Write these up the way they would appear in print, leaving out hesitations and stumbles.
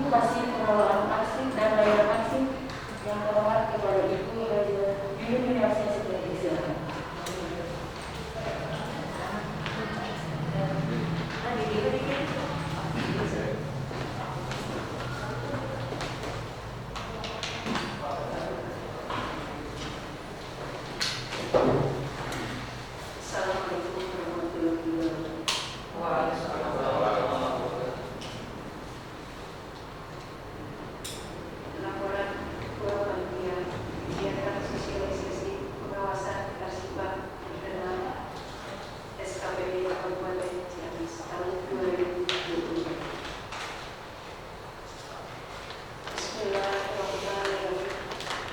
Kasih Pengelolaan Arsip dan Layanan Arsip yang terhormat kepada Ibu Yuni Yasmin seperti silakan. Assalamualaikum warahmatullahi wabarakatuh. Laporan Ketua Panitia Kegiatan Sosialisasi Pengawasan Kearsipan Internal SKPD Kabupaten Ciamis tahun 2020. Bismillahirrahmanirrahim.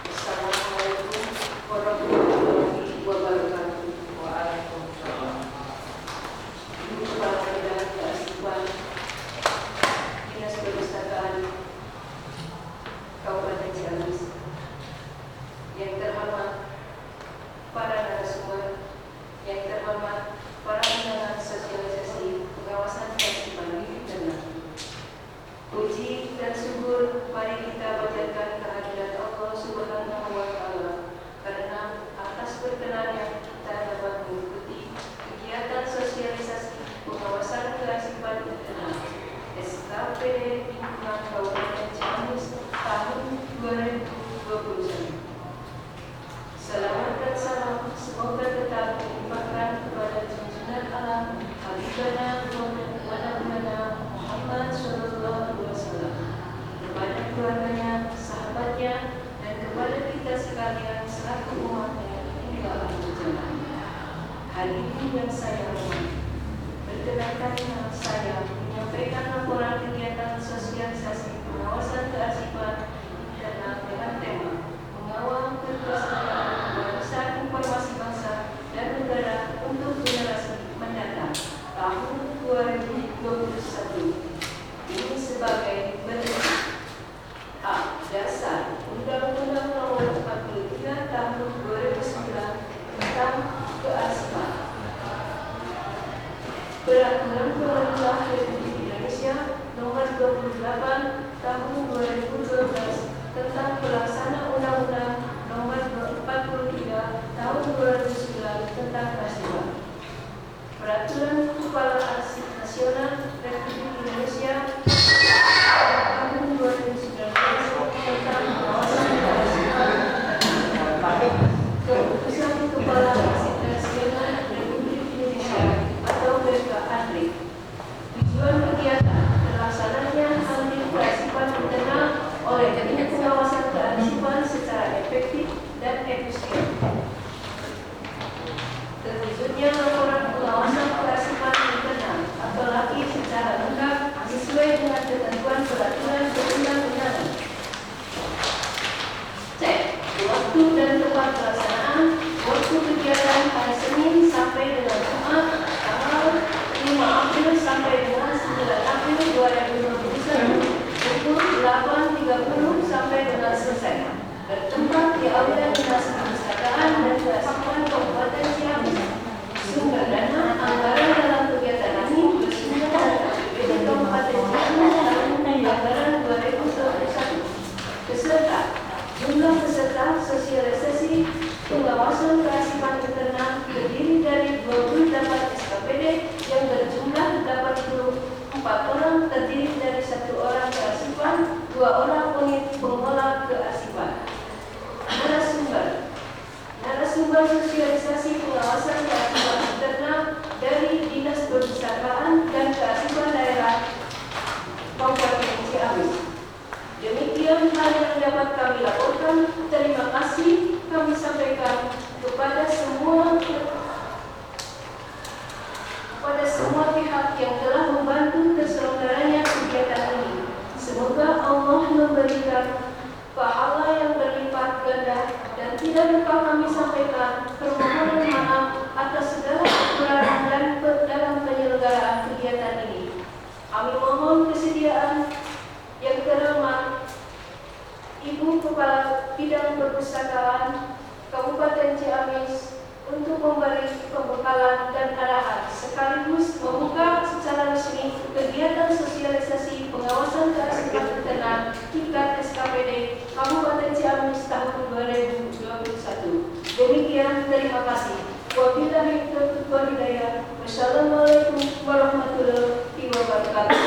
Assalamualaikum warahmatullahi wabarakatuh. Waalaikumsalam. Ibu Kepala Bidang Kearsipan Dinas Perpustakaan Kabupaten Ciamis, yang terhormat para narasumber, yang terhormat para undangan sosialisasi pengawasan kearsipan internal. Puji dan syukur mari kita panjatkan kehadirat Allah Subhanahu wa Ta'ala karena atas perkenannya kita dapat mengikuti kegiatan sosialisasi pengawasan kearsipan internal SKPD lingkungan Kabupaten Ciamis tahun 2021. Selamat dan salam semoga tetap dilimpahkan kepada junjungan alam Habibana Muhammad Sallallahu Alaihi Wasallam, kepada keluarganya, sahabatnya, dan kepada kita sekalian selaku umatnya hingga akhir zaman. Hadirin yang saya hormati, perkenankannya saya menyampaikan laporan kegiatan sosialisasi pengawasan kearsipan internal dengan tema mengawal keterlestarian warisan informasi bangsa dan negara untuk generasi mendatang tahun 2021. Ini sebagai berikut: A. Dasar Undang-Undang Nomor 43 Tahun 2009 tentang Kearsipan. Peraturan Pemerintah Republik Indonesia Nomor 28 Tahun 2012 tentang pelaksana Undang-Undang Nomor 43 Tahun 2009 tentang Kearsipan. Peraturan Kepala Arsip Nasional Republik Indonesia Tahun 2019 tentang pengawasan kearsipan. Keputusan Kepala Arsip Nasional Republik Indonesia atau PKADRI. Tujuan kegiatan terlaksananya ahli kearsipan internal oleh Tim Pengawasan Kearsipan secara efektif dan efisien. Terwujudnya laporan pengawasan kearsipan internal apalagi secara lengkap sesuai dengan ketentuan peraturan perundang-undangan. Cek waktu dan tempat pelaksanaan. Waktu kegiatan hari Senin sampai dengan Jumat tanggal 5 April sampai dengan 9 April 2021 pukul 8.30 sampai dengan selesai. Bertempat di Aula Dinas Perpustakaan dan Kearsipan Kabupaten Ciamis. Sumber dana anggaran dalam kegiatan ini bersumber dari APBD Kabupaten Ciamis tahun anggaran 2021. Peserta: jumlah peserta sosialisasi pengawasan kearsipan internal terdiri dari 28 SKPD yang berjumlah 84 orang, terdiri dari 1 orang kearsipan, 2 orang unit pengelola kearsipan. Narasumber sosialisasi pengawasan kearsipan internal dari Dinas Perpustakaan dan Kearsipan Daerah Kabupaten Ciamis. Demikian hal yang dapat kami laporkan. Terima kasih kami sampaikan kepada semua pihak yang telah membantu terselenggaranya kegiatan ini. Semoga Allah memberikan pahala yang berlipat ganda, dan tidak lupa kami sampaikan permohonan maaf atas segala kekurangan dan dalam penyelenggaraan kegiatan ini. Kami mohon kesediaan yang terhormat Ibu Kepala Bidang Perpustakaan Kabupaten Ciamis untuk memberi pembekalan dan arahan sekaligus membuka secara resmi kegiatan sosialisasi pengawasan kearsipan internal demikian, terima kasih. Wabillahi taufiq wal hidayah. Wassalamualaikum warahmatullahi wabarakatuh.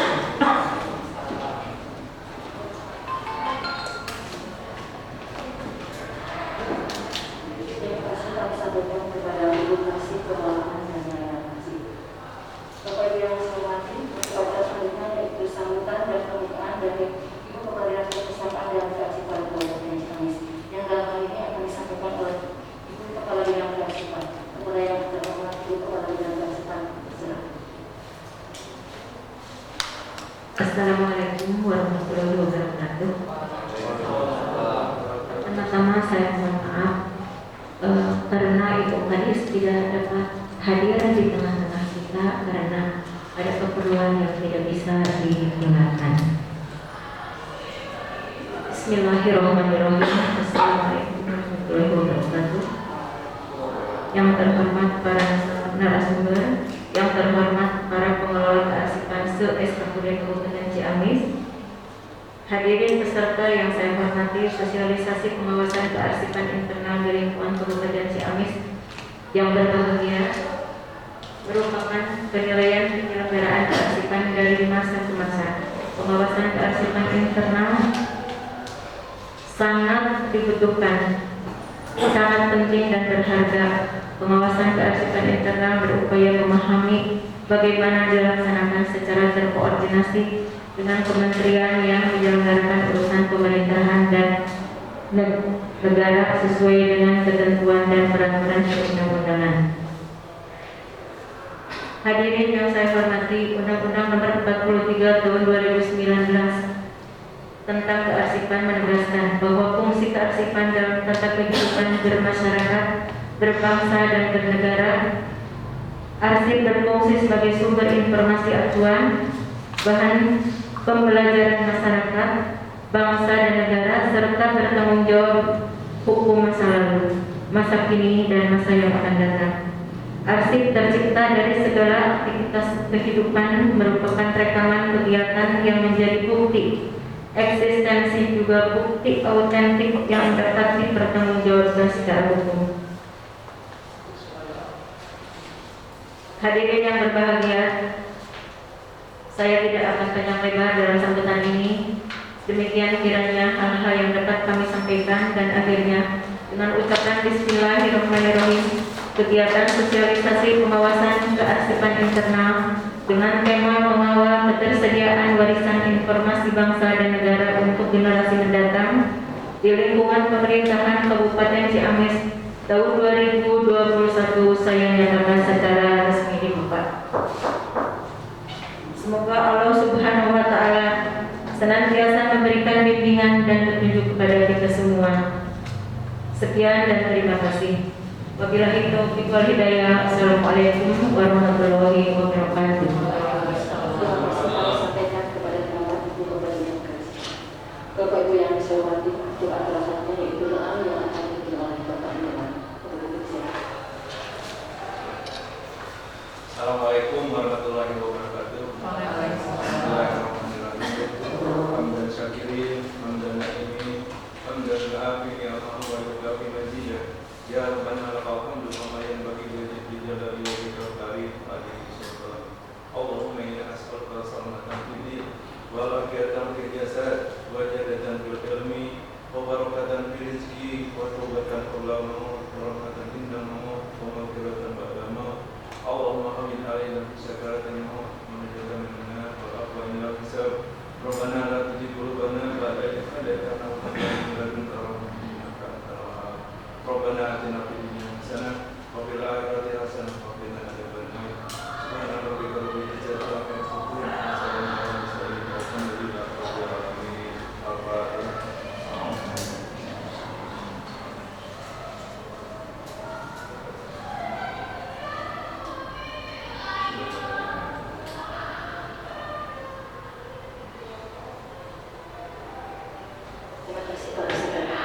Terima kasih kami sampaikan kepada Ibu Kasih Pengalaman dan Layanan Kasih. Bapak Ibu yang saya hormati, untuk acara selanjutnya yaitu sambutan dan pembukaan dari Ibu Kepala Perpustakaan dan Kearsipan Kabupaten Ciamis, yang dalam hal ini akan disampaikan oleh Ibu Kepala Bidang Kearsipan. Kepada yang terhormat Ibu Kepala Bidang Kearsipan, silakan. Assalamualaikum warahmatullahi wabarakatuh. Pertama-tama saya mohon maaf karena Ibu Kadis tidak dapat hadir di tengah-tengah kita karena ada keperluan yang tidak bisa dihindarkan. Bismillahirrahmanirrahim. Assalamualaikum warahmatullahi wabarakatuh. Yang terhormat para narasumber, yang terhormat para pengelola kearsipan se-SKPD Kabupaten Ciamis, hadirin peserta yang saya hormati, sosialisasi pengawasan kearsipan internal di lingkungan Kabupaten Ciamis yang berbahagia, merupakan penilaian penyelenggaraan kearsipan dari masa ke masa. Pengawasan kearsipan internal sangat dibutuhkan, sangat penting dan berharga. Pengawasan kearsipan internal berupaya memahami bagaimana dilaksanakan secara terkoordinasi dengan kementerian yang menyelenggarakan urusan pemerintahan dan negara sesuai dengan ketentuan dan peraturan perundang-undangan. Hadirin yang saya hormati, Undang-Undang Nomor 43 Tahun 2019 tentang kearsipan menegaskan bahwa fungsi kearsipan dalam tata kehidupan bermasyarakat, berbangsa dan bernegara. Arsip berfungsi sebagai sumber informasi acuan, bahan pembelajaran masyarakat, bangsa dan negara, serta bertanggung jawab hukum masa lalu, masa kini dan masa yang akan datang. Arsip tercipta dari segala aktivitas kehidupan, merupakan rekaman kegiatan yang menjadi bukti eksistensi, juga bukti autentik yang dapat dipertanggungjawabkan secara hukum. Hadirin yang berbahagia, saya tidak akan panjang lebar dalam sambutan ini. Demikian kiranya hal-hal yang dapat kami sampaikan, dan akhirnya dengan ucapan Bismillahirrahmanirrahim, kegiatan sosialisasi pengawasan kearsipan internal dengan tema mengawal ketersediaan warisan informasi bangsa dan negara untuk generasi mendatang di lingkungan pemerintahan Kabupaten Ciamis tahun 2021 saya nyatakan secara resmi dibuka. Semoga Allah Subhanahu wa Ta'ala senantiasa memberikan bimbingan dan petunjuk kepada kita semua. Sekian dan terima kasih. Wabillahi taufiq wal hidayah. Assalamualaikum warahmatullahi wabarakatuh. Bapak Ibu yang saya hormati, doa terakhirnya yaitu doa yang akan dipimpin oleh Bapak Iman. Assalamualaikum warahmatullahi wabarakatuh. Bismillahirrahmanirrahim. Hamdan syakirin, hamdan na'imin, hamdan la'afin, ya Allah wa yukafi maziyah. Ya Rabbana lakal hamdu kama yanbaghi li jalali wajhikal karim wa alihi wasallam. Allahumma inna nas'aluka salamatan fid din wal afiyatan fil jasad wa jadatan fil ilmi wa barakatan fil rizqi wa tawbatan qabla maut wa rahmatan inda maut wa maghfiratan ba'da maut. Allahumma amin alaina fi sakaratil maut wa najata minan wa afwa ila hisab. Rabbana la tuzigh qulubana ba'da idh hadaytana wa hab lana min ladunka rahmatan innaka antal wahhab. Rabbana atina fid dunya hasanah wa fil akhirati hasanah wa qina adzabannar. Subhana rabbika rabbil izzati amma yasifun wa salamun alal mursalin walhamdulillahi rabbil alamin. Al-Fatihah. Terima kasih Pak Sekretari.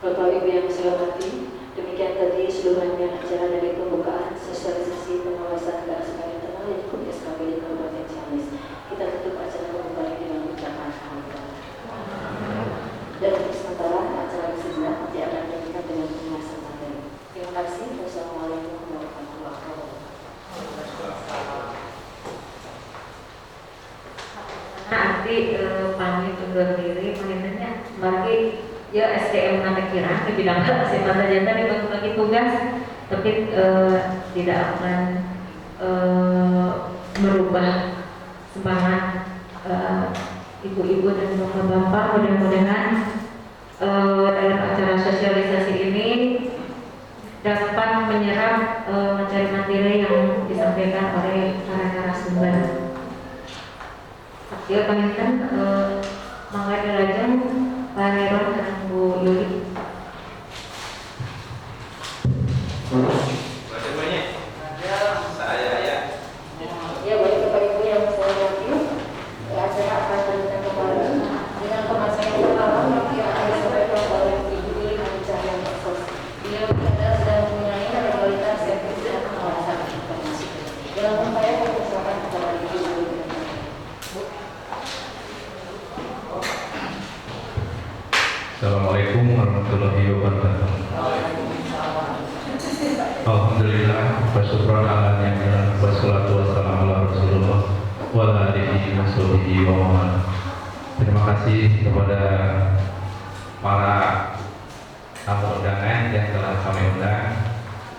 Bapak Ibu yang saya hormati, demikian tadi seluruhnya acara dari pembukaan sosialisasi pengawasan kearsipan internal yang SKPD Kabupaten Ciamis. Kita tutup acara pembukaan dengan ucapan alhamdulillah. Dan untuk sementara acara sejenak nanti akan dilanjutkan dengan pembahasan. abdi pamit undur diri panitanya bagi ya SDM nanti kira ke bidang kearsipan jantan dibagi-bagi tugas tapi tidak akan merubah semangat ibu-ibu dan bapak-bapak. Mudah-mudahan dalam acara sosialisasi ini dapat menyerap materi-materi yang disampaikan oleh para narasumber. Ya, panginten mangga dilajeng Pak Heron dan Bu Yuli. Ya, baik Bapak Ibu yang saya hormati, acara akan dilanjutkan kembali dengan pembahasan yang pertama yang akan disampaikan oleh Ibu Yuli Cahaya Eksos. Beliau berkata sedang mempunyai legalitas servis dan pengawasan informasi. Dalam upaya pengusahaan kepada Ibu Yuli. Assalamualaikum warahmatullahi wabarakatuh. Alhamdulillah wa syukran ala ni'matillah wa salatu wassalamu ala Rasulullah wa ala alihi wa sahbihi wa man. Terima kasih kepada para tamu undangan yang telah kami undang,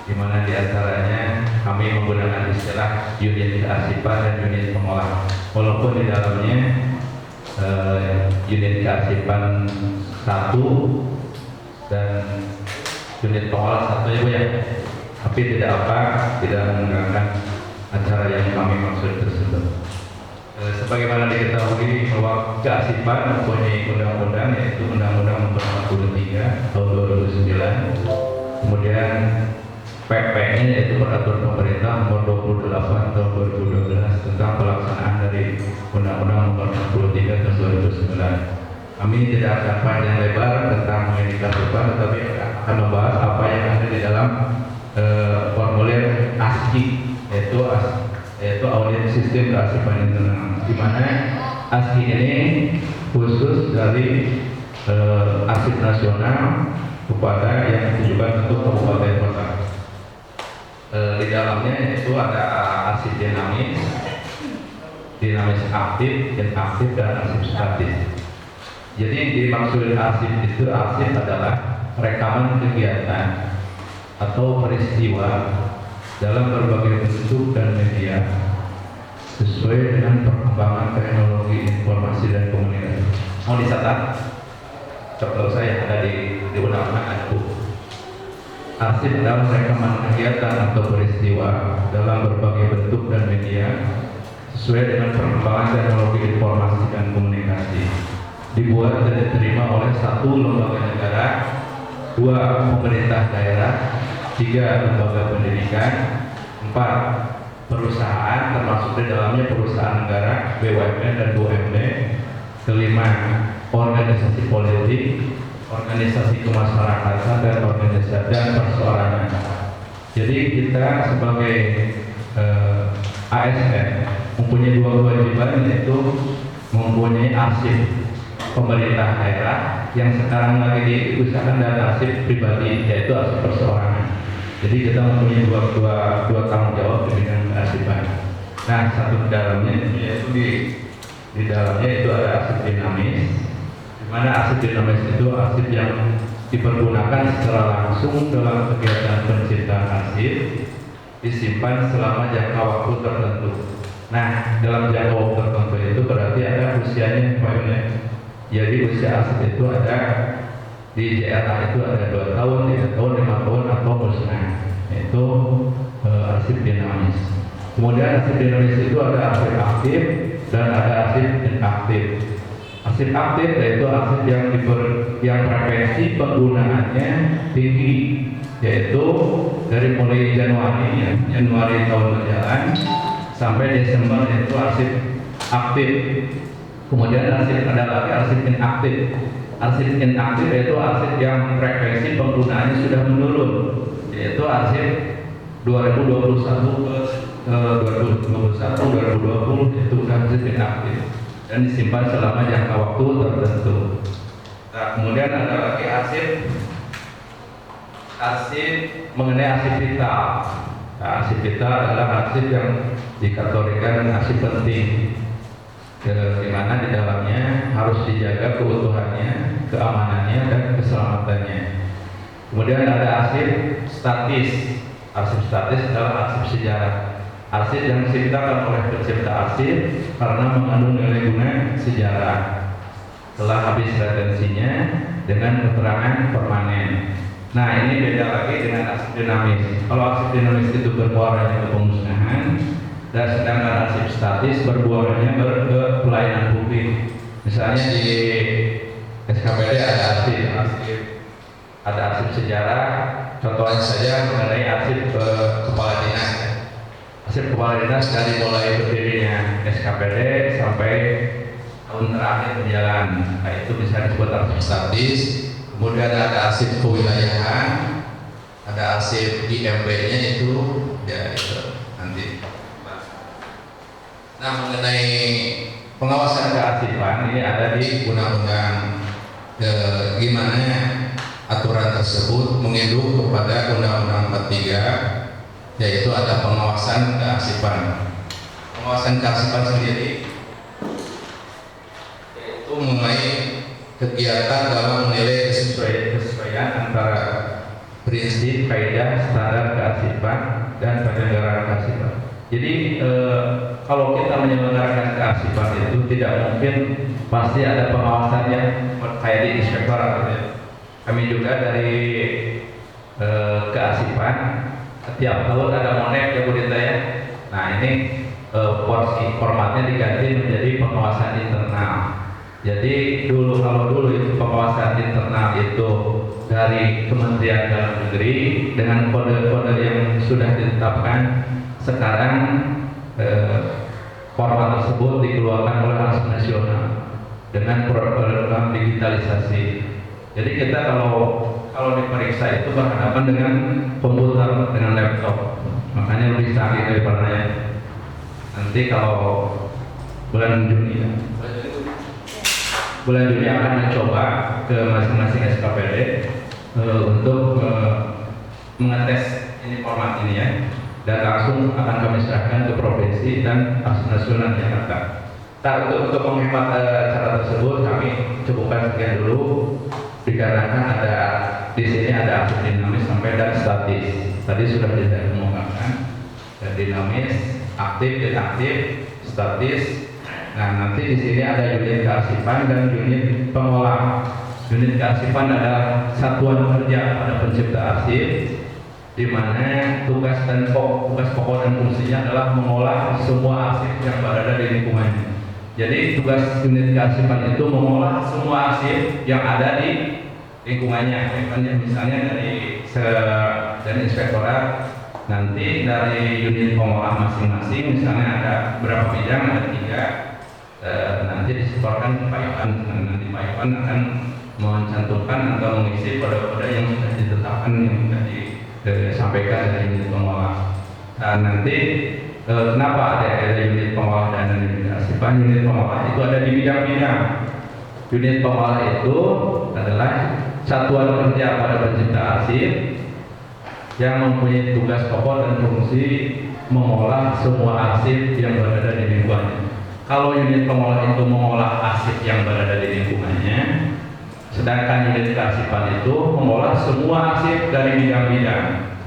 di mana diantaranya kami menggunakan istilah unit kearsipan dan unit pengolahan, walaupun di dalamnya unit kearsipan 1 dan unit pengolahan 1 ya Bu ya, tapi tidak mengganggu acara yang kami maksud tersebut. Sebagaimana diketahui bahwa kearsipan mempunyai undang-undang, yaitu Undang-Undang Nomor 43 Tahun 2009, kemudian PP-nya yaitu Peraturan Pemerintah Nomor 28 Tahun 2012 tentang pelaksanaan dari Undang-Undang Nomor 43 Tahun 2009. Kami tidak akan panjang lebar tentang mengenai kearsipan, tetapi akan membahas apa yang ada di dalam formulir ASKI, yaitu audit sistem kearsipan internasional, di mana ASKI ini khusus dari arsip nasional kepada yang ditujukan untuk kabupaten kota. Di dalamnya itu ada arsip dinamis aktif, inaktif, dan arsip statis. Jadi yang dimaksud arsip itu, arsip adalah rekaman kegiatan atau peristiwa dalam berbagai bentuk dan media sesuai dengan perkembangan teknologi informasi dan komunikasi. Mau dicatat? Contoh saya ada di undang-undang ada buku. Arsip adalah rekaman kegiatan atau peristiwa dalam berbagai bentuk dan media sesuai dengan perkembangan teknologi informasi dan komunikasi. Dibuat dan diterima oleh 1 lembaga negara, 2 pemerintah daerah, 3 lembaga pendidikan, 4 perusahaan termasuk di dalamnya perusahaan negara, BUMN dan BUMD, 5 organisasi politik, organisasi kemasyarakatan, dan organisasi dan perseorangan. Jadi kita sebagai ASN mempunyai 2 kewajiban, yaitu mempunyai arsip pemerintah daerah yang sekarang lagi diusahakan dan arsip pribadi, yaitu arsip perseorangan. Jadi kita mempunyai dua tanggung jawab di bidang kearsipan. Nah, satu di dalamnya yaitu di dalamnya itu ada arsip dinamis, di mana arsip dinamis itu arsip yang dipergunakan secara langsung dalam kegiatan penciptaan arsip, disimpan selama jangka waktu tertentu. Nah, dalam jangka waktu tertentu itu berarti ada usianya, Pak Yunus. Jadi usia arsip itu ada di JLA itu ada 2 tahun, 3 tahun, 5 tahun atau musnah. Itu arsip dinamis. Kemudian arsip dinamis itu ada arsip aktif dan ada arsip inaktif. Arsip aktif yaitu arsip yang frekuensi penggunaannya tinggi, yaitu dari mulai Januari tahun berjalan sampai Desember itu arsip aktif. Kemudian ada lagi arsip inaktif. Arsip inaktif yaitu arsip yang frekuensi penggunaannya sudah menurun, yaitu arsip 2021 2020 itu arsip inaktif dan disimpan selama jangka waktu tertentu. Nah, kemudian ada lagi arsip mengenai arsip vital. Nah, arsip vital adalah arsip yang dikategorikan arsip penting. di mana di dalamnya harus dijaga keutuhannya, keamanannya, dan keselamatannya. Kemudian ada arsip statis. Arsip statis adalah arsip sejarah. Arsip yang diciptakan oleh pencipta arsip karena mengandung nilai guna sejarah. Telah habis retensinya dengan keterangan permanen. Nah, ini beda lagi dengan arsip dinamis. Kalau arsip dinamis itu bermuaranya ke pemusnahan, dan sedangkan arsip statis bermuaranya ke pelayanan publik. Misalnya di SKPD ada arsip sejarah. Contohnya saja mengenai arsip kepala dinas. Arsip kepala dinas dari mulai berdirinya SKPD sampai tahun terakhir berjalan. Nah, itu bisa disebut arsip statis. Kemudian ada arsip kewilayahan, ada arsip IMB-nya itu, ya itu nanti. Nah, mengenai pengawasan kearsipan ini ada di undang-undang gimana aturan tersebut menginduk kepada Undang-Undang 43, yaitu ada pengawasan kearsipan. Pengawasan kearsipan sendiri yaitu mulai kegiatan dalam menilai kesesuaian antara prinsip, kaidah, standar kearsipan dan penyelenggaraan kearsipan. Jadi kalau kita menyelenggarakan kearsipan itu tidak mungkin pasti ada pengawasannya kayak di inspektorat. Kami juga dari kearsipan setiap tahun ada monek ya Bu Dita ya. Nah ini formatnya diganti menjadi pengawasan internal. Jadi kalau dulu itu pengawasan internal itu dari Kementerian Dalam Negeri dengan kode-kode yang sudah ditetapkan. Sekarang format tersebut dikeluarkan oleh Arsip Nasional dengan program digitalisasi. Jadi kita kalau diperiksa itu berhadapan dengan komputer, dengan laptop, makanya lebih canggih daripada yang nanti kalau bulan Juni akan mencoba ke masing-masing SKPD untuk mengetes ini format ini ya. Dan langsung akan kami serahkan ke provinsi dan Arsip Nasional Jakarta. Nah, untuk menghemat cara tersebut kami cukupkan sekian dulu dikarenakan ada di sini ada arsip dinamis sampai dan statis. Tadi sudah dikemukakan dinamis, aktif, inaktif, statis. Nah, nanti di sini ada unit kearsipan dan unit pengolah. Unit kearsipan adalah satuan kerja pada pencipta arsip, di mana tugas pokok dan fungsinya adalah mengolah semua arsip yang berada di lingkungannya. Jadi tugas unit kearsipan itu mengolah semua arsip yang ada di lingkungannya. Misalnya dari inspektorat, nanti dari unit pengolah masing-masing, misalnya ada berapa bidang, ada 3, nanti disetorkan ke Paipan. Nanti Paipan akan mencantumkan atau mengisi kode-kode yang sudah ditetapkan yang sudah disampaikan dari unit pengolah. Dan nanti kenapa ada unit pengolah dan unit kearsipan? Unit pengolah itu ada di bidang-bidang. Unit pengolah itu adalah satuan kerja pada pencipta arsip yang mempunyai tugas pokok dan fungsi mengolah semua arsip yang berada di lingkungannya. Kalau unit pengolah itu mengolah arsip yang berada di lingkungannya, sedangkan unit kearsipan itu mengolah semua arsip dari bidang-bidang.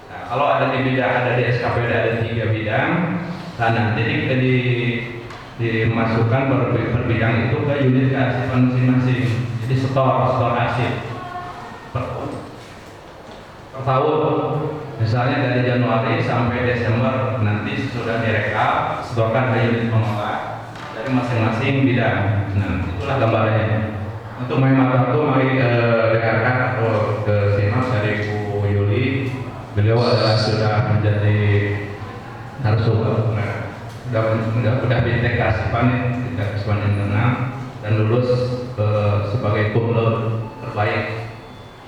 Nah, kalau ada di SKPD ada 3 bidang, dan nanti dimasukkan per bidang itu ke unit kearsipan masing-masing. Jadi store arsip per tahun. Misalnya dari Januari sampai Desember nanti sudah direkap, setorkan ke unit pengolah dari masing-masing bidang. Nah, itulah gambarnya. Untuk menghemat waktu, mari dengarkan atau simak dari Bu Yuli. Beliau adalah sudah menjadi narasumber, sudah BTK Kearsipan internal dan lulus sebagai cum laude terbaik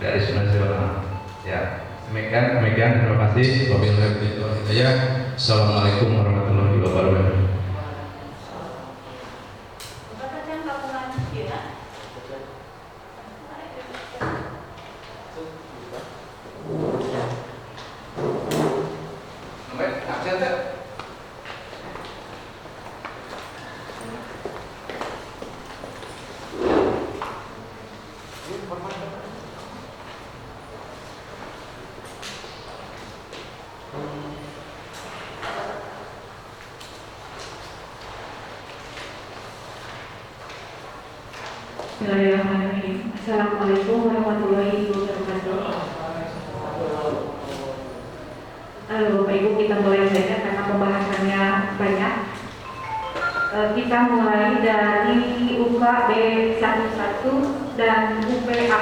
dari nasional. Ya, demikian. Terima kasih. Wabillahi taufiq. Assalamualaikum warahmatullahi wabarakatuh. Bismillahirrahmanirrahim. Assalamualaikum warahmatullahi wabarakatuh. Halo Bapak Ibu, kita mulai saja karena pembahasannya banyak. Kita mulai dari UK B11 dan UPA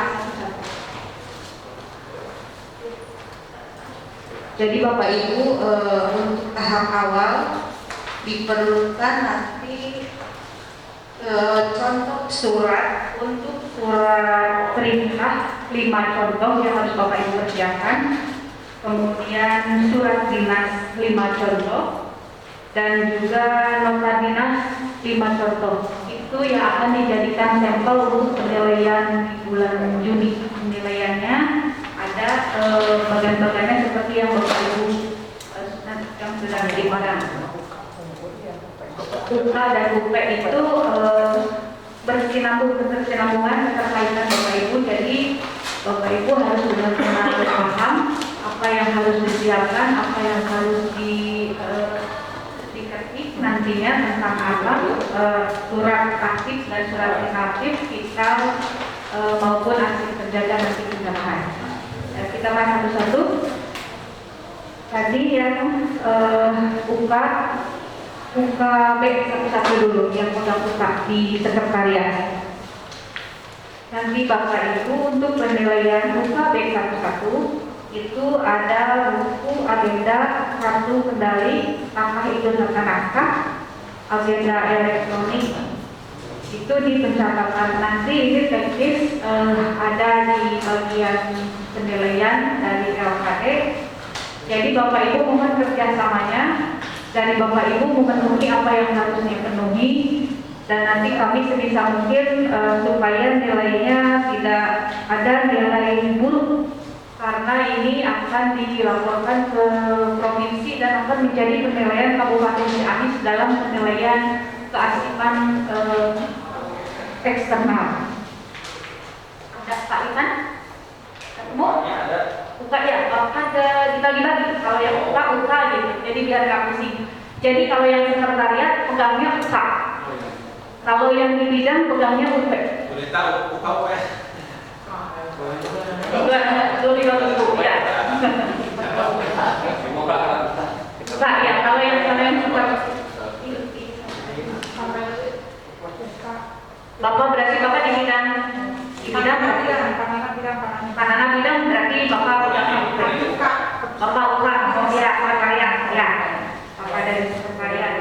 11. Jadi Bapak Ibu, untuk tahap awal diperlukan nanti contoh surat. Untuk surat perintah 5 contoh yang harus Bapak Ibu kerjakan. Kemudian surat dinas 5 contoh dan juga nota dinas 5 contoh. Itu yang akan dijadikan sampel untuk penilaian di bulan Juni. Penilaiannya ada bagian-bagiannya seperti yang Bapak Ibu yang sudah diterima. UK dan UP itu berkesinambungan keterkaitan Bapak Ibu. Jadi Bapak Ibu harus benar-benar paham apa yang harus disiapkan, apa yang harus diketik nantinya tentang apa surat aktif dan surat inaktif kita maupun aktif terjaga nanti kita bahas. Kita bahas satu-satu. Tadi yang UK B11 dulu yang buka di sekretariat. Nanti Bapak Ibu untuk penilaian UK B11 itu ada buku agenda, kartu kendali, naskah itu naskah, agenda elektronik itu di pencatatan. Nanti ini teknis ada di bagian penilaian dari LKD. Jadi Bapak Ibu mohon kerjasamanya dari Bapak Ibu memenuhi apa yang harusnya penuhi, dan nanti kami sebisa mungkin supaya nilainya tidak ada nilai buruk, karena ini akan dilaporkan ke provinsi dan akan menjadi penilaian Kabupaten Ciamis dalam penilaian kearsipan eksternal. Ada Pak Iman? Ketemu? Ada. Buka ya, ada dibagi-bagi. Kalau yang UKA gitu, jadi biar nggak pusing. Jadi kalau yang sekretariat pegangnya UKA. Kalau yang di bidang pegangnya UP. Boleh tahu UKA UP? Ya. Buka ya, kalau yang suka. Bapak berarti Bapak di bidang berarti Panana bidang berarti Bapak Bapak UKA, ya sekretariat ya. Bapak dari sekretariat.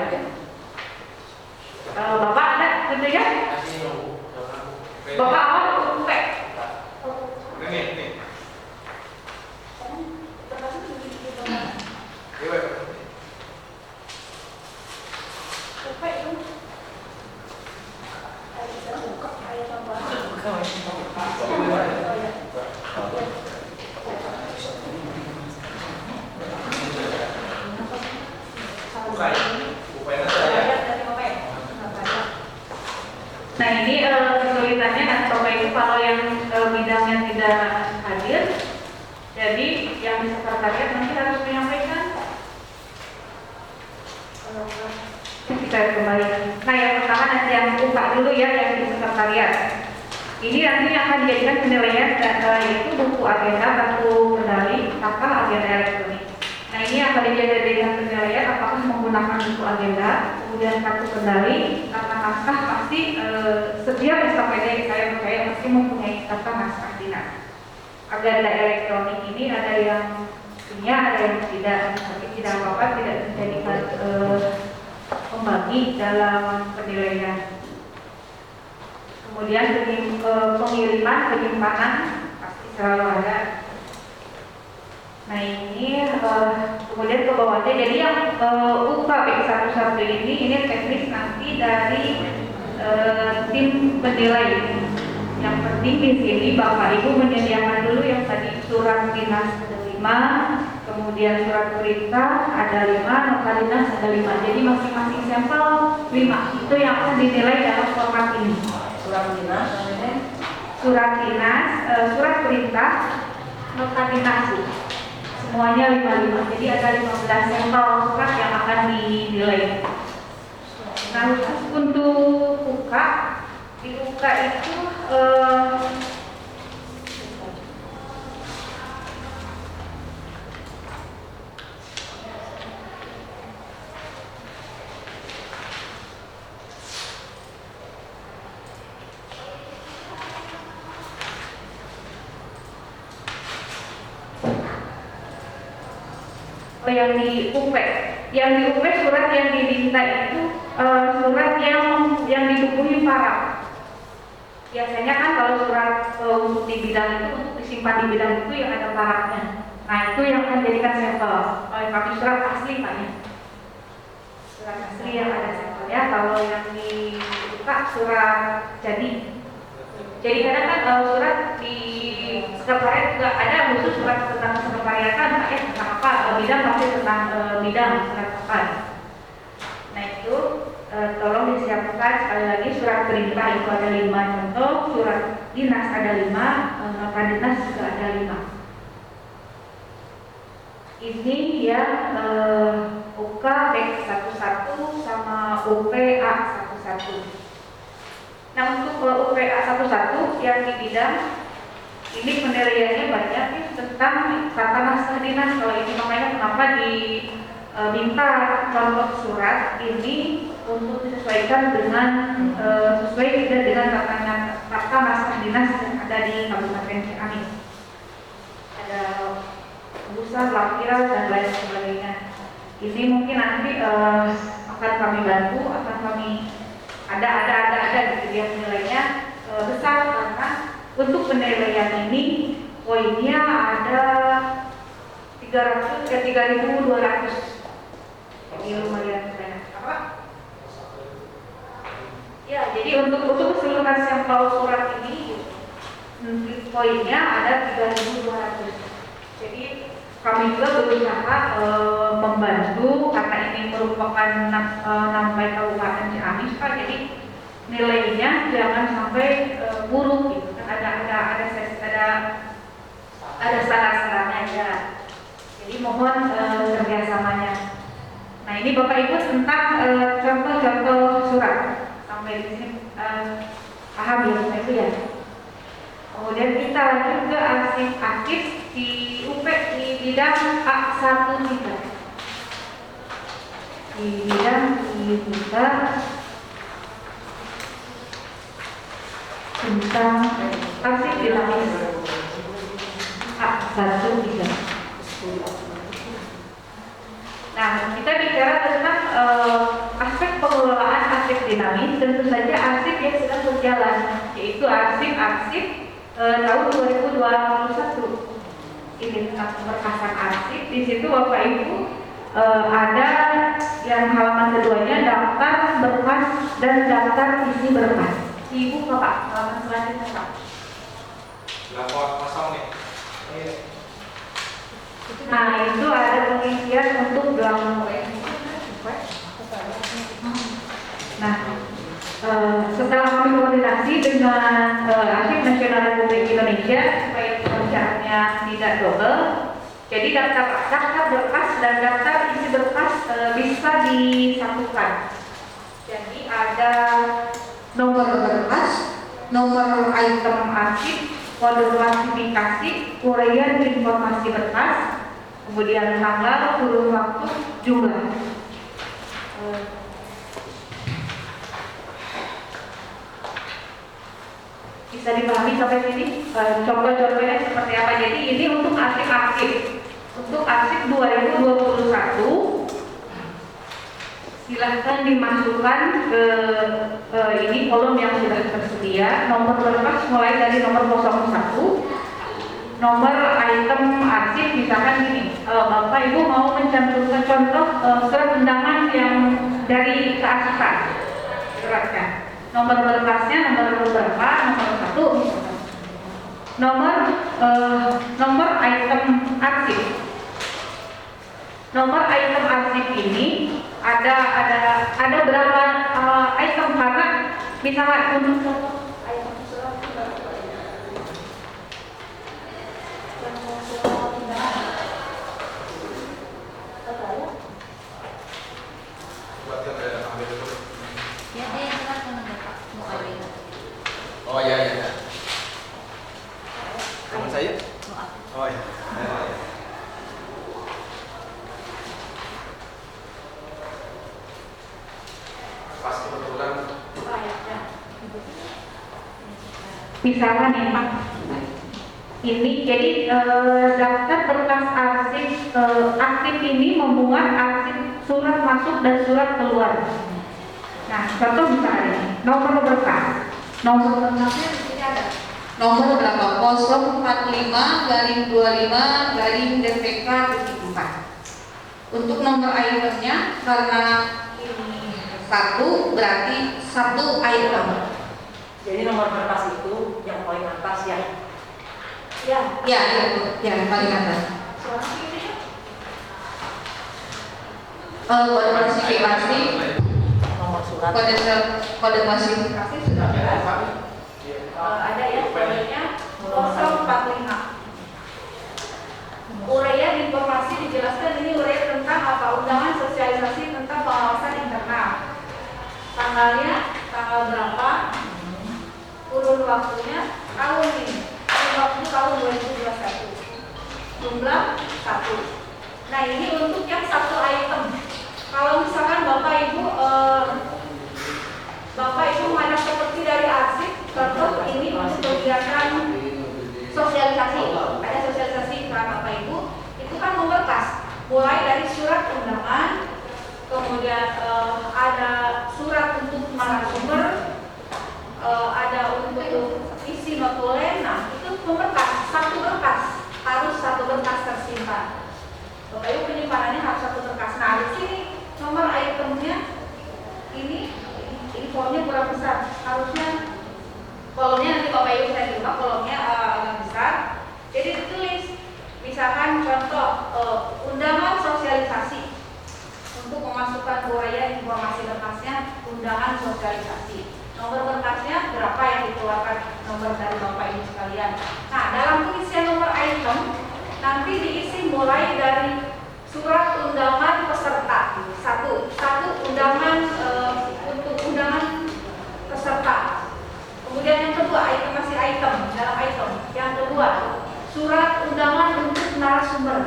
Bapak ada gitu ya? Bapak apa? UP. Ini. Nah ini kesulitannya nanti Bapak Ibu kalau yang bidangnya tidak hadir, jadi yang di sekretariat nanti harus menyampaikan. Kita kembali. Nah yang pertama nanti yang buka dulu ya, yang di sekretariat. Ini nanti akan dijadikan penilaian yaitu buku agenda, kartu kendali, apakah agenda elektronik. Nah ini akan dijadikan penilaian apakah menggunakan buku agenda, kemudian kartu kendali, karena naskah pasti setiap SKPD saya percaya pasti mempunyai kata naskah dinas. Agenda elektronik ini ada yang punya, ada yang tidak, tapi tidak apa-apa, tidak dijadikan pembagi dalam penilaian. Kemudian pengiriman, penyimpanan pasti selalu ada. Nah ini kemudian ke bawahnya, jadi yang UK B11 ini teknis nanti dari tim penilai. Yang penting di sini Bapak Ibu menyediakan dulu yang tadi surat dinas ada 5, kemudian surat perintah ada 5, nota dinas ada 5. Jadi masing-masing sampel 5 itu yang akan dinilai dalam format ini. Surat dinas, surat perintah, nota dinas, semuanya 5. Jadi ada 15 sampel surat yang akan dinilai. Nah untuk UK, di UK itu yang di UP, surat yang diminta itu surat yang dibukuhi para. Biasanya kan kalau surat untuk di bidang itu, untuk disimpan di bidang itu yang ada paraknya. Nah itu yang akan dijadikan sampel. Kalau kami surat asli Pak ya, surat asli yang ada sampelnya. Kalau yang dibuka surat jadi kadang kan surat di sekretariat juga ada khusus surat tentang sekretariatan Pak ya, tentang apa bidang pasti tentang bidang surat apa. Nah itu tolong disiapkan sekali lagi surat perintah itu ada 5 contoh, surat dinas ada 5, nota dinas juga ada 5. Ini yang UK Back 11 sama UPA 11. Nah untuk UPA 11 yang di bidang ini penilaiannya banyak tentang tata naskah dinas. Kalau ini makanya kenapa diminta contoh surat ini untuk disesuaikan dengan sesuai dengan tata naskah dinas yang ada di Kabupaten Ciamis. Ada urusan lampiran dan lain sebagainya. Ini mungkin nanti akan kami bantu, akan kami ada gitu yang nilainya besar karena untuk penilaian ini poinnya ada 3.200. Jadi lumayan banyak. Apa? Ya, jadi untuk keseluruhan sampel surat ini poinnya ada 3.200. Jadi kami juga berusaha membantu karena ini merupakan nampai Kabupaten Ciamis Pak. Jadi nilainya jangan sampai buruk gitu kan, ada saran-sarannya ya. Jadi mohon kerjasamanya. Nah ini Bapak Ibu tentang contoh-contoh surat sampai di sini paham ya Bapak Ibu ya. Kemudian kita lanjut ke arsip di UP di bidang A13. Di bidang kita tentang arsip dinamis A13. Nah, kita bicara tentang aspek pengelolaan arsip dinamis, tentu saja arsip yang sedang berjalan, yaitu arsip tahun 2021. Ini tentang pemberkasan arsip. Di situ Bapak Ibu ada yang halaman keduanya daftar berkas dan daftar isi berkas. Ibu Bapak halaman selanjutnya Pak. Lapor kosong nih. Nah itu ada pengisian untuk gelang. Nah setelah kami koordinasi dengan Arsip Nasional Republik Indonesia supaya pekerjaannya tidak double, jadi daftar berkas dan daftar isi berkas bisa disatukan. Jadi ada nomor berkas, nomor item arsip, kode klasifikasi, uraian informasi berkas, kemudian tanggal, kurun waktu, jumlah. Bisa dipahami sampai sini? Contoh-contohnya seperti apa? Jadi ini untuk arsip. Untuk arsip 2021 silahkan dimasukkan ke ini kolom yang sudah tersedia. Nomor berkas mulai dari nomor 01. Nomor item arsip misalkan gini, Bapak Ibu mau mencantumkan contoh surat undangan yang dari kearsipan, suratnya. Nomor berkasnya nomor berapa? Nomor 1 misalkan. Nomor item arsip. Nomor item arsip ini ada berapa item karena misalnya untuk item surat Oh ya. misalnya nih Pak, ini jadi daftar berkas arsip aktif ini memuat arsip surat masuk dan surat keluar. Nah, contoh misalnya nomor berkas, nomor berkasnya di sini ada. Nomor berapa? 045-25-DPK-4. Untuk nomor itemnya karena ini satu berarti satu item. Jadi nomor berkas itu yang paling atas ya. Ya, yang paling atas. Kode klasifikasi, Nomor surat. kode klasifikasi sudah ada. Ada ya kodenya 045. Uraian informasi dijelaskan ini uraian tentang apa? Undangan sosialisasi tentang pengawasan internal. Tanggalnya tanggal berapa? Kurun waktunya tahun ini. Kurun waktu tahun 2021. Jumlah 1. Nah ini untuk yang satu item. Kalau misalkan Bapak Ibu ada seperti dari arsip, contoh ini untuk kegiatan sosialisasi, ada sosialisasi ke Bapak Ibu, itu kan memberkas, mulai dari surat undangan, kemudian ada surat untuk narasumber, ada untuk isi notulen, nah itu memberkas, satu berkas, harus satu berkas tersimpan. Bapak Ibu penyimpanannya harus satu berkas. Nah di sini nomor itemnya ini formnya kurang besar, harusnya kolomnya nanti Bapak Ibu saya terima kolomnya agak besar. Jadi ditulis, misalkan contoh undangan sosialisasi untuk memasukkan uraian informasi berkasnya, undangan sosialisasi. Nomor berkasnya berapa yang dikeluarkan nomor dari Bapak Ibu sekalian. Nah dalam pengisian nomor item nanti diisi mulai dari surat undangan peserta satu undangan untuk undangan peserta. Kemudian yang kedua masih item dalam item. Yang kedua surat undangan untuk narasumber.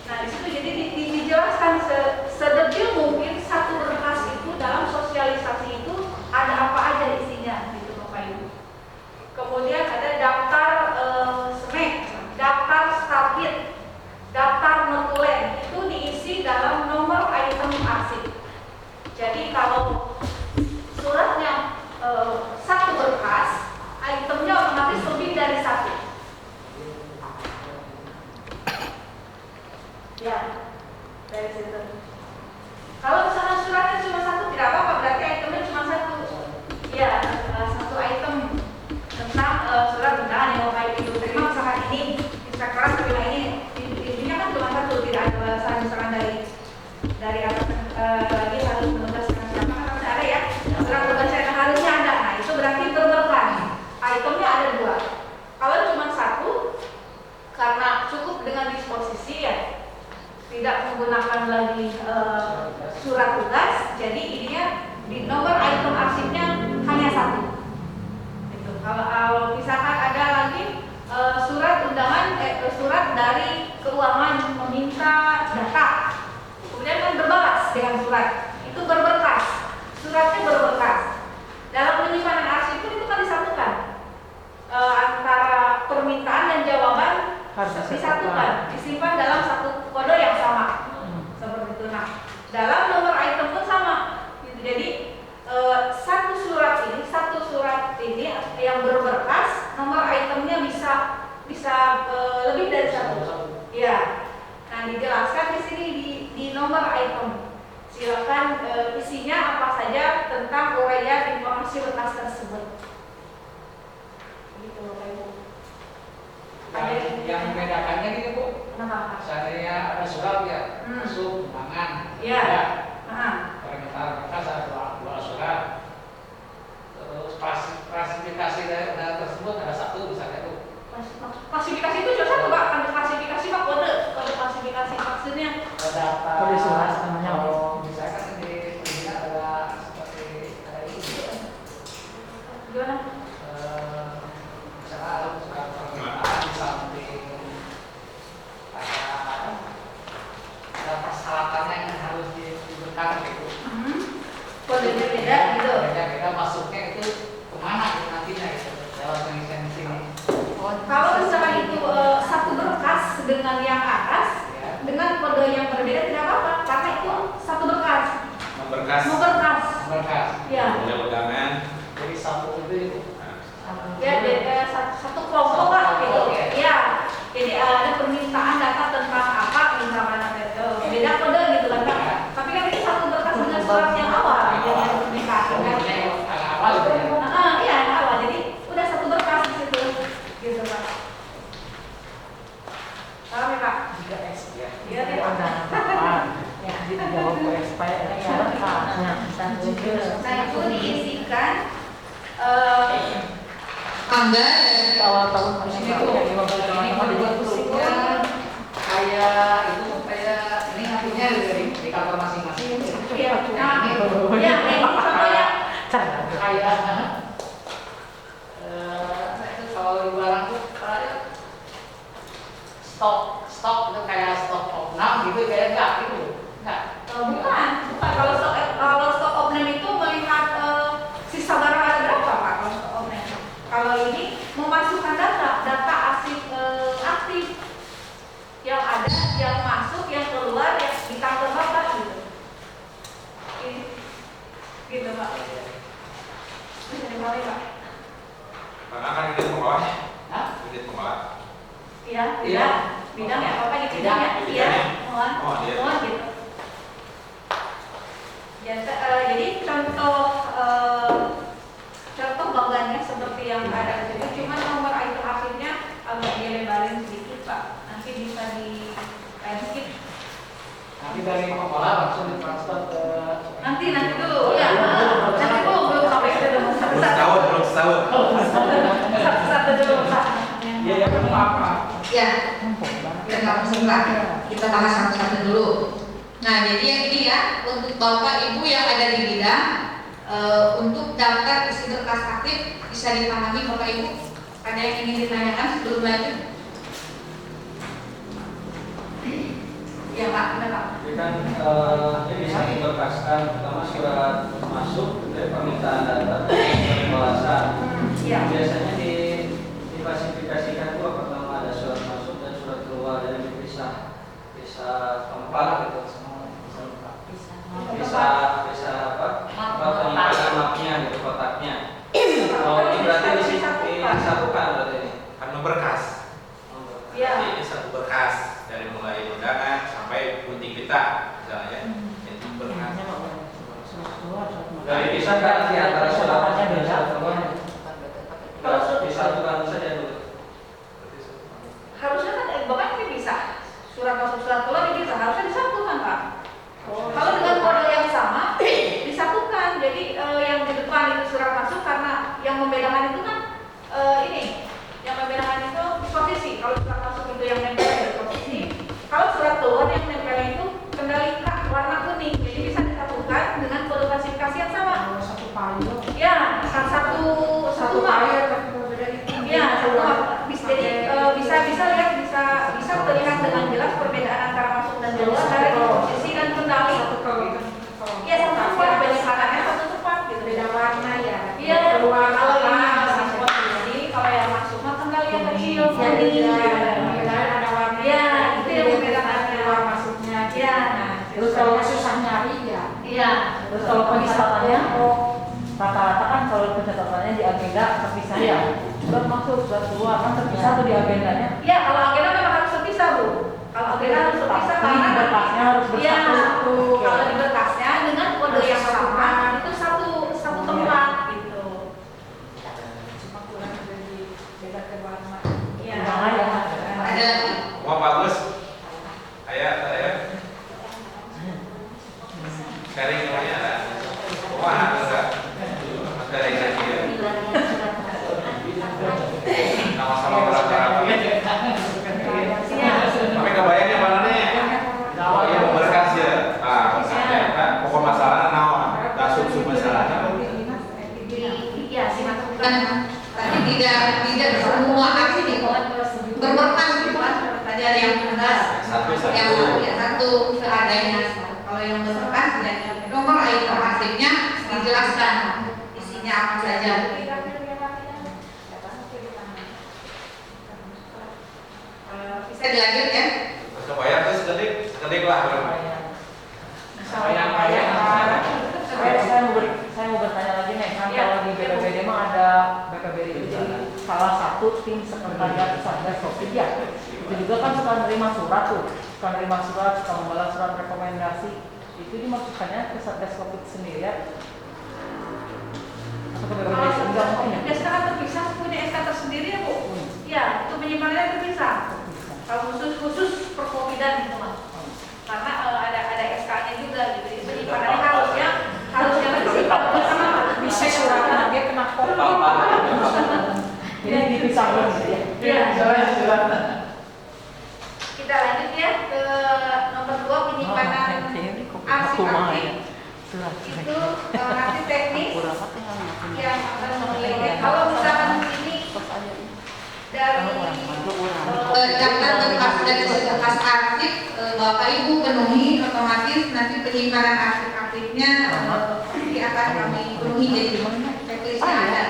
Nah di situ jadi dijelaskan sedetil mungkin satu berkas itu dalam sosialisasi itu ada apa aja isinya gitu Bapak Ibu. Kemudian ada daftar SMEK, daftar starkit, daftar notulen itu diisi dalam nomor item arsip. Jadi kalau suratnya satu berkas, itemnya otomatis lebih dari satu. Ya, dari situ. Kalau misalnya suratnya cuma satu tidak apa-apa, berarti itemnya cuma satu. Ya, satu item tentang surat undangan yang Bapak Ibu terima misalkan ini inspektorat terima ini. Intinya kan cuma satu, tidak ada balasan misalkan dari atas lagi harus menugaskan siapa kan ada ya. Surat tugas yang harusnya ada. Nah, itu berarti berberkas. Itemnya ada dua. Kalau cuma satu karena cukup dengan disposisi ya. Tidak menggunakan lagi surat tugas, jadi ininya di nomor item arsipnya hanya satu. Gitu. Kalau misalkan ada lagi surat undangan, surat dari keuangan meminta data, kemudian kan berbalas dengan surat, itu berberkas, suratnya berberkas. Dalam penyimpanan arsip itu kan disatukan antara permintaan dan jawaban. Harus disatukan, disimpan dalam satu kode yang sama, seperti itu. Nah, dalam nomor item pun sama. Gitu. Jadi satu surat ini yang berberkas, nomor itemnya bisa lebih dari satu. Ya. Nah, dijelaskan di sini di nomor item. Silakan isinya apa saja tentang uraian informasi berkas tersebut. Gitu, Bapak Ibu. Yang membedakannya gitu Bu, saya ada surat ya, masuk undangan, permintaan berkas ada dua surat, terus klasifikasi dari undangan tersebut ada satu misalnya Bu. Klasifikasi itu cuma satu Pak, klasifikasi Pak, kode klasifikasi maksudnya. Kode surat namanya. Kalau misalkan di sini ada seperti ada ini. Gimana? Misalnya surat permintaan di samping ada persyaratannya yang harus diberikan gitu. Kodenya beda gitu. Beda masuknya itu kemana gitu nantinya gitu dalam pengisian dengan kode yang berbeda tidak apa-apa karena itu satu berkas. Berkas. Berkas. Ya. Punya pegangan. Jadi satu itu. Ya, satu kelompok lah gitu. Ya. Jadi ada permintaan data tentang apa misalkan beda kode gitu kan Pak. Tapi kan itu satu berkas dengan surat yang awal yang pernikahan kan. Awal itu ya. Iya, awal. Jadi udah satu berkas di situ gitu Pak. Paham ya Pak? 3S ya. Iya deh. Ya, dijawab OSP ya. Nah itu diisikan Angga Awal tahun ini tuh kayak itu kayak ini ngakunya di kantor masing-masing. iya, nah itu ya ini contohnya Kayak itu kalau di barang tuh kayak stok itu kayak stok opnam gitu kayak enggak gitu. Enggak. bukan kalau stok opname itu melihat sisa barang ada berapa Pak kalau stok opname. Kalau ini memasukkan data aktif yang ada, yang masuk, yang keluar, yang di kantor Bapak gitu. Ini gitu Pak. Bisa dimulai Pak. Karena kan ini pengelola. Hah? Ini pengelola. Iya, Iya. bidang ya apa di bidang ya? Iya, mohon, Oh, iya. mohon gitu. Ya, jadi contoh bangganya seperti yang ada di sini, cuma nomor item akhirnya agak dilebarin sedikit Pak. Nanti bisa di skip. Nanti dari pengelola langsung ditransfer ke Nanti dulu ya. Nanti belum sampai ke Belum setahun. satu dulu Pak. ya yang apa? ya, kita langsung lah. Kita bahas satu-satu dulu. Nah, jadi yang ini ya untuk Bapak Ibu yang ada di bidang untuk daftar isi berkas aktif bisa dipahami Bapak Ibu. Ada yang ingin ditanyakan sebelum lanjut? Ya Pak, benar Pak. Jadi kan ini bisa diberkaskan pertama surat masuk dari permintaan data pembalasan. Iya. Biasanya diklasifikasikan dua, pertama ada surat masuk dan surat keluar, dan bisa tempat gitu, bisa apa? Penyimpanan mapnya gitu, kotaknya. Kalau ini berarti disatukan berarti ini. Kan berkas. Iya. Jadi ini satu berkas dari mulai undangan sampai gunting pita misalnya. Itu berkas. Dari pisahkan di antara surat masuk dan surat keluar. Disatukan saja dulu. Harusnya kan Bapak ini bisa. Surat masuk surat keluar ini bisa. Harusnya disatukan Pak. Kalau dengan kode yang sama disatukan. Jadi yang di depan itu surat masuk karena yang membedakan itu kan ini. Yang membedakan itu posisi. Kalau surat masuk itu yang nempel di posisi. Kalau surat keluar yang nempel itu kendali warna kuning. Jadi bisa disatukan dengan kode klasifikasi yang sama. Satu payung. Ya, satu payung tapi berbeda itu. ya, jadi bisa lihat bisa terlihat dengan jelas perbedaan antara masuk dan keluar dari posisi dan kendali. Iya, satu tempat pelihatannya satu tempat gitu. Beda warna ya. Iya, Keluar kalau ini apa, masih posisi, kalau yang masuk mah kendali yang kecil. Jadi Jadi ada warna. ya, itu yang membedakannya. Keluar masuknya. Iya. Terus kalau susah nyari ya. Iya. Terus kalau pencatatannya, rata-rata kan kalau pencatatannya di agenda terpisah ya. Surat masuk, surat keluar kan terpisah tuh di agendanya. Iya, kalau agenda memang harus terpisah Bu. Kalau agenda harus terpisah Tapi di berkasnya harus Iya, bersatu. kalau di berkasnya dengan kode yang sama itu satu tempat gitu. Cuma kurang dari beda ke warna. Iya. Ada lagi? Wah bagus. Kayak sharing namanya ada. Wah enggak. Sharing lagi ya. Sama-sama berapa? Tapi kebayangnya mana nih? Oh iya berkas ya. Berkasnya kan pokok masalahnya naon? Dasuk masalahnya. Iya, simak Kan tadi tidak semua aksi berberkas gitu kan. Tadi ada yang berkas, yang satu seadanya. Kalau yang berberkas dan nomor item aktifnya dijelaskan isinya apa saja. Bisa dilanjut ya? Kebayang tuh sedetik tim sekretariat Satgas Covid ya. Itu juga kan suka nerima surat tuh, suka membalas surat rekomendasi. Itu dimasukkannya ke Satgas Covid sendiri ya. Atau ke BPJS enggak mungkin ya? Biasanya kan terpisah, punya SK tersendiri ya Bu. Ya, itu penyimpanannya terpisah. Kalau khusus perkovidan itu Mas. Karena ada SK-nya juga gitu. Jadi penyimpanannya harusnya disimpan bersama. Bisa suratnya dia kena COVID. Jadi dipisahkan ya. Iya. Kita lanjut ya ke nomor 2, penyimpanan arsip-arsip. Itu nanti teknis yang akan menilai. Kalau misalkan ini dari daftar berkas dan berkas arsip Bapak Ibu penuhi, otomatis nanti penyimpanan arsip-arsipnya akan kami penuhi. Jadi checklistnya ada.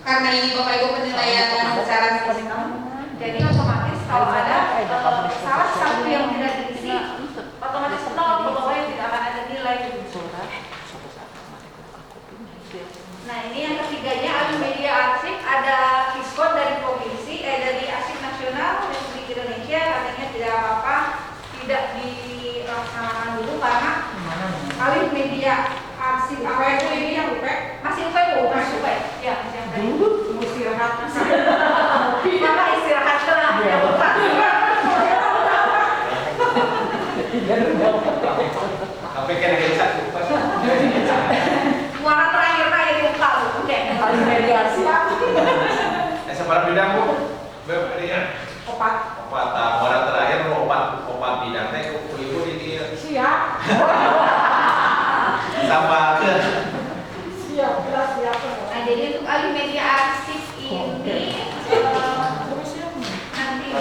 Karena ini Bapak Ibu penilaian secara sistem, jadi otomatis kalau ada salah satu yang tidak diisi, otomatis 0 ke bawahnya tidak akan ada nilai. Nah ini yang ketiganya, alih media arsip, ada diskon dari provinsi, dari Arsip Nasional Republik Indonesia, katanya tidak apa-apa, tidak dilaksanakan dulu karena alih media arsip apa itu ini yang UPEK masih UPEK ya masih UPEK istirahat maka istirahat lah ya bukan Tapi kan ada satu. suara terakhir lupa oke Alih media arsip. Sebarang bidang Bu. Berarti opat orang terakhir opat bidang teh ibu di Siap. sama ke Siap. nah jadi untuk alih media arsip ini nanti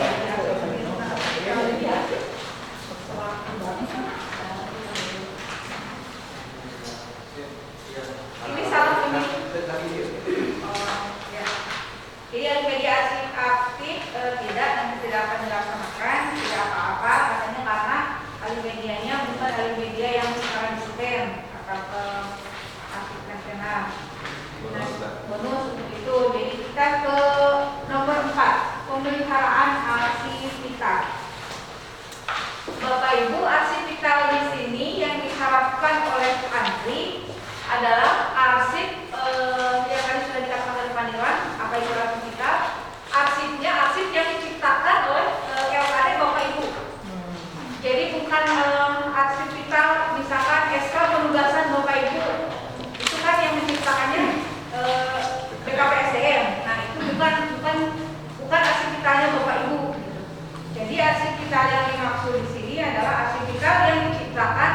ini salah ini jadi alih media arsip aktif tidak nanti tidak akan dilaksanakan tidak apa-apa katanya karena alih medianya bukan alih media yang sekarang di-scan akan ke arsip nasional. Bonus untuk itu. Jadi kita ke nomor 4, pemeliharaan arsip vital. Bapak Ibu, arsip vital di sini yang diharapkan oleh antri adalah arsip yang tadi sudah dikatakan oleh Pak Nirwan, apa itu arsip vital? Arsipnya arsip yang diciptakan oleh LKD Bapak Ibu. Jadi bukan arsip vital misalkan SK penugasan Bapak Ibu. Itu kan yang menciptakannya BKPSDM. Nah, itu bukan arsip vitalnya Bapak Ibu. Jadi arsip vital yang dimaksud di sini adalah arsip vital yang diciptakan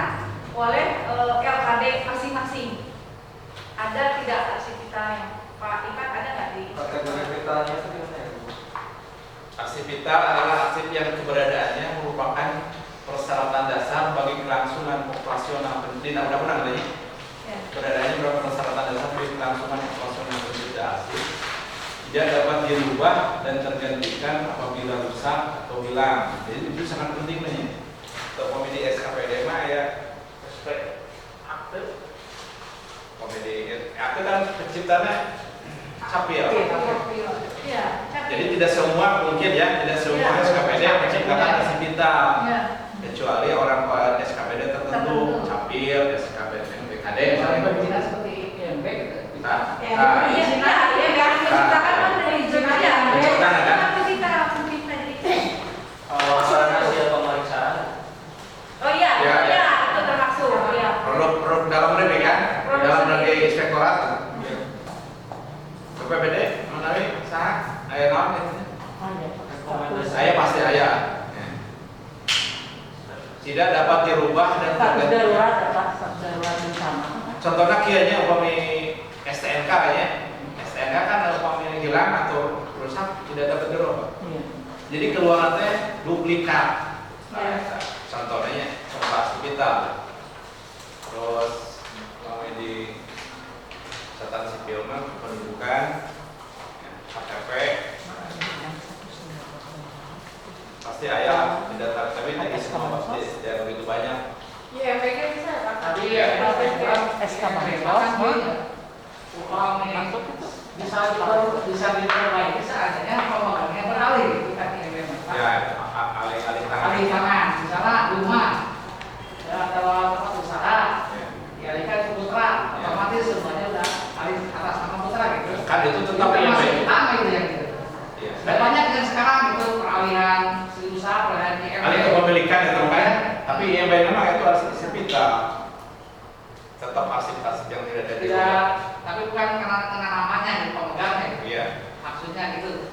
oleh LKD masing-masing. Ada tidak arsip vitalnya? Pak Ipan ada nggak di? kategori vitalnya itu gimana ya? Arsip vital adalah arsip yang keberadaannya merupakan persyaratan dasar bagi kelangsungan operasional pendidikan. Mudah-mudahan namanya. Keberadaannya merupakan persyaratan dasar bagi kelangsungan operasional pendidikan arsip. Tidak dapat dirubah dan tergantikan apabila rusak atau hilang. Jadi itu sangat penting nih. Untuk komedi SKPD mah ya akte. Komedi akte kan penciptanya Capil. Iya. Jadi tidak semua mungkin ya, tidak semua SKPD menciptakan arsip vital. Kecuali orang SKPD tertentu, Capil, SKPD, BKD. Tidak seperti IMB gitu. Hasil pemeriksaan. Oh iya, itu termaksud. Produk dalam negeri kan, dalam negeri inspektorat. PPD, menawi sah, ayah naon saya pasti ayah. Tidak dapat dirubah dan darurat bencana. Contohnya kianya upami STNK ya. STNK kan upami hilang atau rusak tidak dapat dirubah. Jadi keluaran teh duplikat. Contohnya arsip vital. Terus upami di catatan sipil mah pendudukan, KTP, pasti ayah tidak tahu, tapi tidak semua pasti tidak begitu banyak. Iya, PG bisa Pak. Tadi ya, SK Bangsos, masuk itu. bisa diperbaiki seadanya pemegangnya beralih, bukan IMB. Ya, alih tangan. Alih tangan, misalnya rumah, ya, atau tempat usaha, dialihkan ke putra, otomatis semuanya udah alih atas nama putra gitu. Kan itu tetap Itu IMB. masih utama itu yang gitu. Iya. Dan banyak yang sekarang itu peralihan usaha, peralihan IMB. Alih kepemilikan itu kan, tapi IMB memang itu harus disipita. Tetap arsip-arsip yang tidak ada di Tidak, tapi bukan karena namanya yang pemegangnya. Iya. Maksudnya gitu.